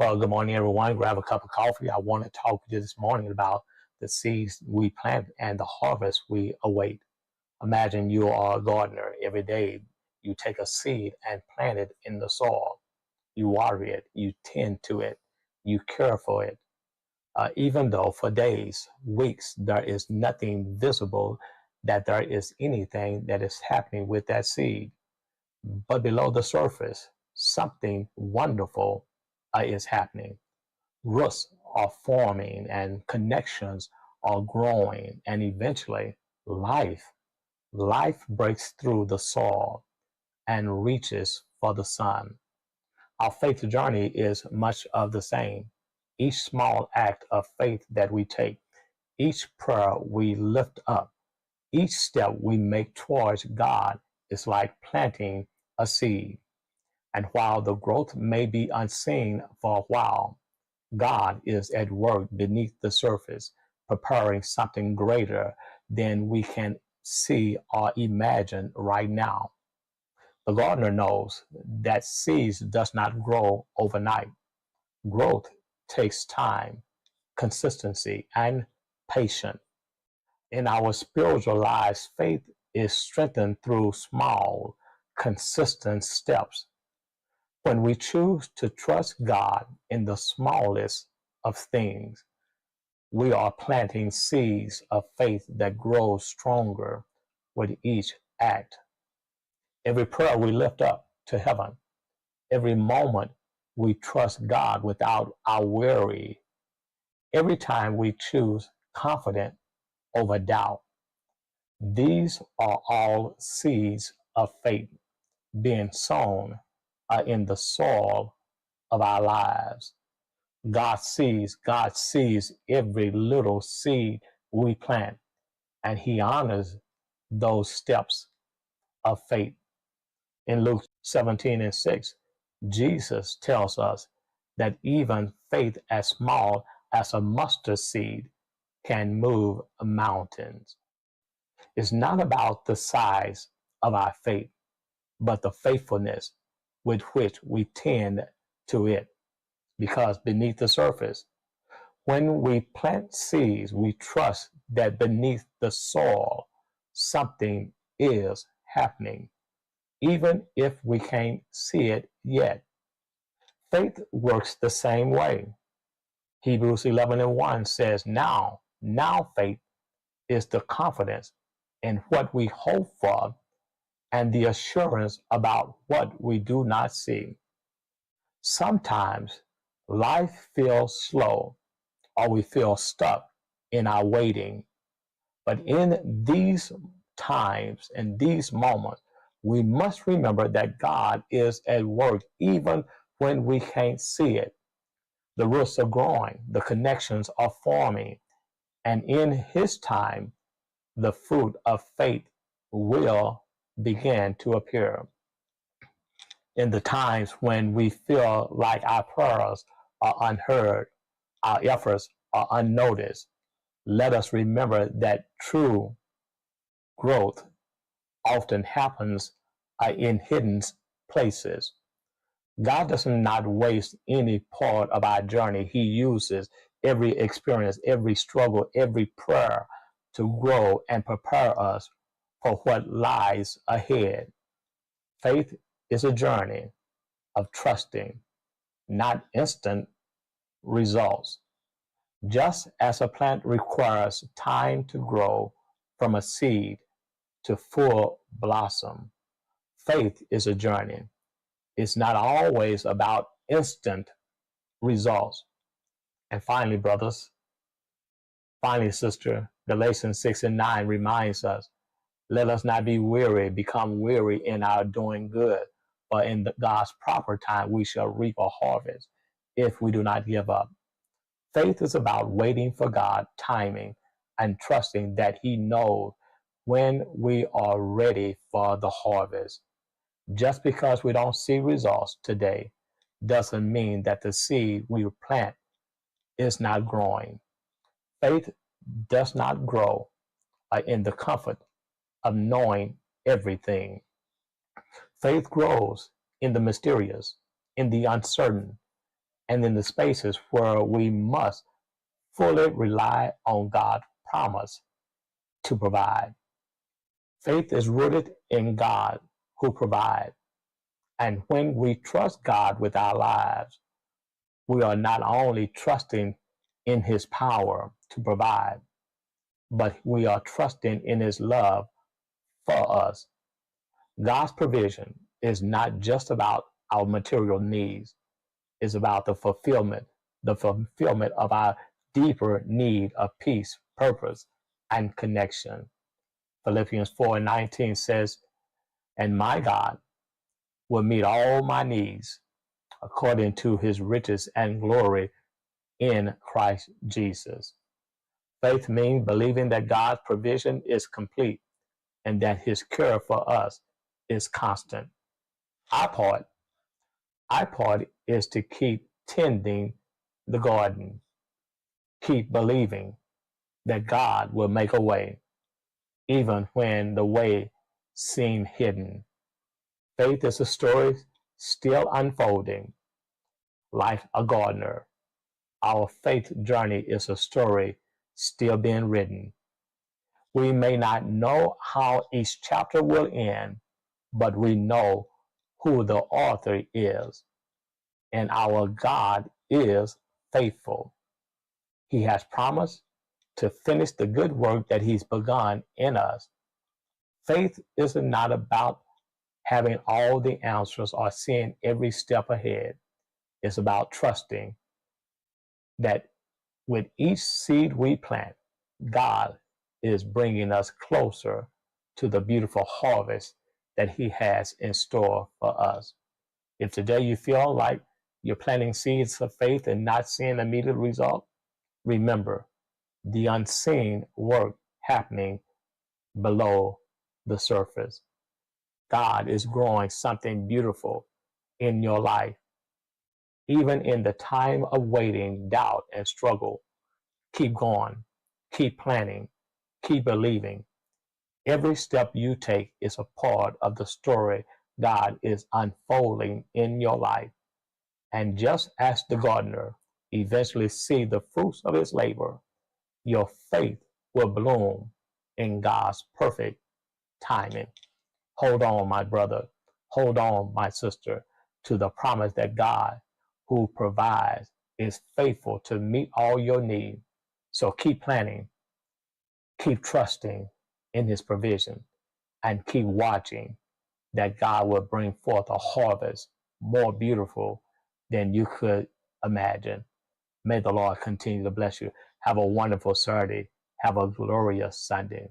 Well, good morning, everyone. Grab a cup of coffee. I want to talk to you this morning about the seeds we plant and the harvest we await. Imagine you are a gardener. Every day you take a seed and plant it in the soil. You water it, you tend to it, you care for it. Even though for days, weeks, there is nothing visible that there is anything that is happening with that seed. But below the surface, something wonderful is happening. Roots are forming and connections are growing, and eventually life breaks through the soil and reaches for the sun. Our faith journey is much of the same. Each small act of faith that we take, each prayer we lift up, each step we make towards God is like planting a seed. And while the growth may be unseen for a while, God is at work beneath the surface, preparing something greater than we can see or imagine right now. The gardener knows that seeds does not grow overnight. Growth takes time, consistency, and patience. In our spiritual lives, faith is strengthened through small, consistent steps. When we choose to trust God in the smallest of things, we are planting seeds of faith that grow stronger with each act. Every prayer we lift up to heaven, every moment we trust God without our worry, every time we choose confidence over doubt. These are all seeds of faith being sown in the soil of our lives. God sees every little seed we plant, and He honors those steps of faith. In Luke 17:6, Jesus tells us that even faith as small as a mustard seed can move mountains. It's not about the size of our faith, but the faithfulness with which we tend to it. Because beneath the surface, when we plant seeds, we trust that beneath the soil, something is happening, even if we can't see it yet. Faith works the same way. Hebrews 11:1 says, now faith is the confidence in what we hope for and the assurance about what we do not see. Sometimes life feels slow or we feel stuck in our waiting. But in these times, in these moments, we must remember that God is at work even when we can't see it. The roots are growing, the connections are forming, and in His time, the fruit of faith will begin to appear. In the times when we feel like our prayers are unheard, our efforts are unnoticed, let us remember that true growth often happens in hidden places. God does not waste any part of our journey. He uses every experience, every struggle, every prayer to grow and prepare us for what lies ahead. Faith is a journey of trusting, not instant results. Just as a plant requires time to grow from a seed to full blossom, faith is a journey. It's not always about instant results. And finally, brothers, finally, sister, Galatians 6:9 reminds us, let us not be weary, become weary in our doing good, but in God's proper time we shall reap a harvest if we do not give up. Faith is about waiting for God's timing and trusting that He knows when we are ready for the harvest. Just because we don't see results today doesn't mean that the seed we plant is not growing. Faith does not grow in the comfort of knowing everything. Faith grows in the mysterious, in the uncertain, and in the spaces where we must fully rely on God's promise to provide. Faith is rooted in God who provides. And when we trust God with our lives, we are not only trusting in his power to provide, but we are trusting in his love for us. God's provision is not just about our material needs, it's about the fulfillment of our deeper need of peace, purpose, and connection. Philippians 4:19 says, and my God will meet all my needs according to his riches and glory in Christ Jesus. Faith means believing that God's provision is complete and that his care for us is constant. Our part, our part is to keep tending the garden, keep believing that God will make a way, even when the way seems hidden. Faith is a story still unfolding, like a gardener. Our faith journey is a story still being written. We may not know how each chapter will end, but we know who the author is, and our God is faithful. He has promised to finish the good work that he's begun in us. Faith is not about having all the answers or seeing every step ahead. It's about trusting that with each seed we plant, God is bringing us closer to the beautiful harvest that he has in store for us. If today you feel like you're planting seeds of faith and not seeing immediate result, remember the unseen work happening below the surface. God is growing something beautiful in your life. Even in the time of waiting, doubt, and struggle, keep going, keep planning, keep believing. Every step you take is a part of the story God is unfolding in your life. And just as the gardener eventually sees the fruits of his labor, your faith will bloom in God's perfect timing. Hold on, my brother. Hold on, my sister, to the promise that God, who provides, is faithful to meet all your needs. So keep planning, keep trusting in his provision, and keep watching that God will bring forth a harvest more beautiful than you could imagine. May the Lord continue to bless you. Have a wonderful Saturday. Have a glorious Sunday.